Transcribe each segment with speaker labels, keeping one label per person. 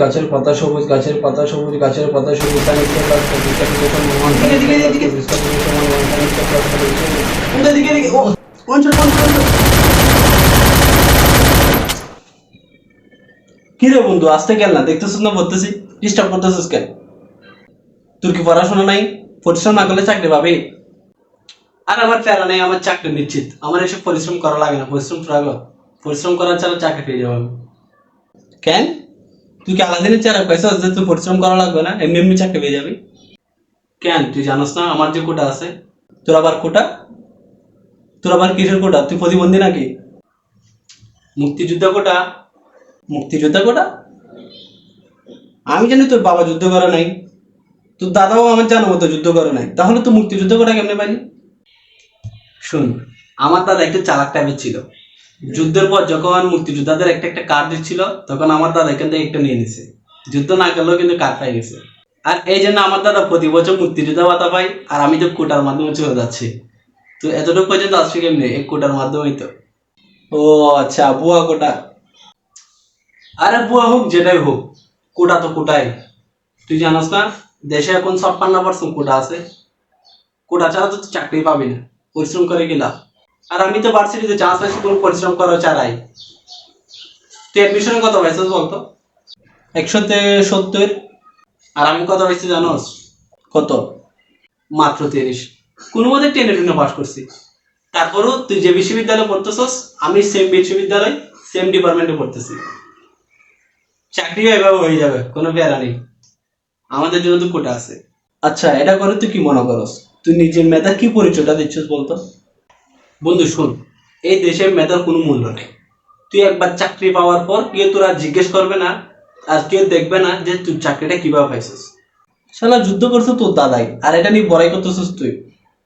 Speaker 1: গাছের পাতা সবুজ, গাছের পাতা সবুজ, গাছের পাতা সবুজ,
Speaker 2: কি রে বন্ধু, আসতে গেল না? দেখতেছিস না বলতেছি, ডিস্টার্ব করতেছিস কেন? তোর কি পড়াশোনা নাই? পরিশ্রম না করলে চাকরি পাবি? আর আমার প্যারা নেই, আমার চাকরি নিশ্চিত। আমার এসব পরিশ্রম করা লাগে না। পরিশ্রম করার ছাড়া চাকরি পেয়ে যাবো আমি। কেন? তুই কি আলাদিনের চেহারা পাইছিস যে তুই পরিশ্রম করা লাগবে না, এমনি এমনি চাকরি পেয়ে যাবি? কেন তুই জানোস না আমার যে কোটা আছে? তোর আবার কোটা? তোর আবার কিসের কোটা? তুই প্রতিবন্ধী নাকি? মুক্তিযোদ্ধা কোটা? মুক্তিযোদ্ধা কোটা? আমি জানি তোর বাবা যুদ্ধ করে নাই, তোর দাদাও আমার জানা মতো যুদ্ধ করে নাই, তাহলে তো মুক্তিযুদ্ধ কোটা কেমনে পাইলি? শুন, আমার দাদা একটু চালাক টাইপের ছিল। যুদ্ধের পর যখন মুক্তিযোদ্ধাদের একটা একটা কার্ড দিচ্ছিল, তখন আমার দাদা এখান থেকে একটা নিয়ে নিছে। যুদ্ধ না করলেও কিন্তু কার্ড পাই গেছে। আর এই জন্য আমার দাদা প্রতি বছর মুক্তিযোদ্ধা ভাতা পাই, আর আমি তো কোটার মাধ্যমে চলে যাচ্ছি। তো এতটুকু পর্যন্ত আসছি কেমনি? এই কোটার মাধ্যমেই তো। ও আচ্ছা, বুয়া কোটা। আরে বুয়া হোক যেটাই হোক, কোটা তো কোটাই। তুই জানোস না দেশে এখন 56% কোটা আছে। কোটা ছাড়া তো তুই চাকরি পাবি না, পরিশ্রম করে কি লাভ? আর আমি তো ভার্সিটিতে চান্স পাইছি কোনো পরিশ্রম করা ছাড়াই। তুই অ্যাডমিশনে কত পাইছিস বলতো? 170। আর আমি কত পাইছি জানোস? কত? মাত্র 30। কোনো মতে টেনে টুনে পাস করছি। তারপরও তুই যে বিশ্ববিদ্যালয়ে পড়তেছস, আমি সেম বিশ্ববিদ্যালয় সেম ডিপার্টমেন্টে পড়তেছি। চাকরিও এভাবে হয়ে যাবে, কোনো প্যারা নেই। আমাদের জন্য তো কোটা আছে। আচ্ছা, এটা করে তুই কি মনে করস? তুই নিজের মেধা কি পরিচয়টা দিচ্ছিস বলতো? বন্ধু শোন, এই দেশের মেধার কোনো মূল্য নেই। তুই একবার চাকরি পাওয়ার পর কেউ তোরা জিজ্ঞেস করবে না, আর কেউ দেখবে না যে তুই চাকরিটা কিভাবে পাইছিস। শালা যুদ্ধ করছো তোর দাদাই, আর এটা নিয়ে বড়াই করতেছিস তুই।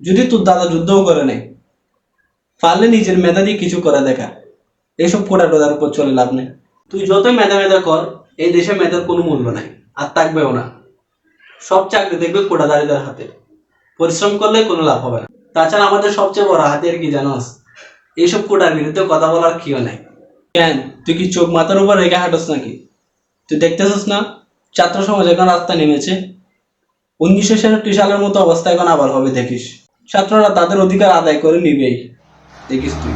Speaker 2: যদি তোর দাদা যুদ্ধও করে নাই, পারলে নিজের মেধা দিয়ে কিছু করে দেখা। এইসব কোটা টোটার উপর চলে লাভ নেই। তুই যতই মেধা মেধা কর, এই দেশে মেধার কোনো মূল্য নাই, আর থাকবেও না। সব চাকরি দেখবে কোটাদারিদের হাতে। পরিশ্রম করলে কোনো লাভ হবে না। তাছাড়া আমাদের সবচেয়ে বড় হাতিয়ার কি জানোস? এইসব কোটার বিরুদ্ধে কথা বলার কেউ নাই। কেন, তুই কি চোখ মাথার উপর রেখে হাঁটস নাকি? তুই দেখতেছিস না ছাত্র সমাজ এখন রাস্তা নেমেছে? 1966 সালের মতো অবস্থা এখন আবার হবে দেখিস। ছাত্ররা তাদের অধিকার আদায় করে নিবেই, দেখিস তুই।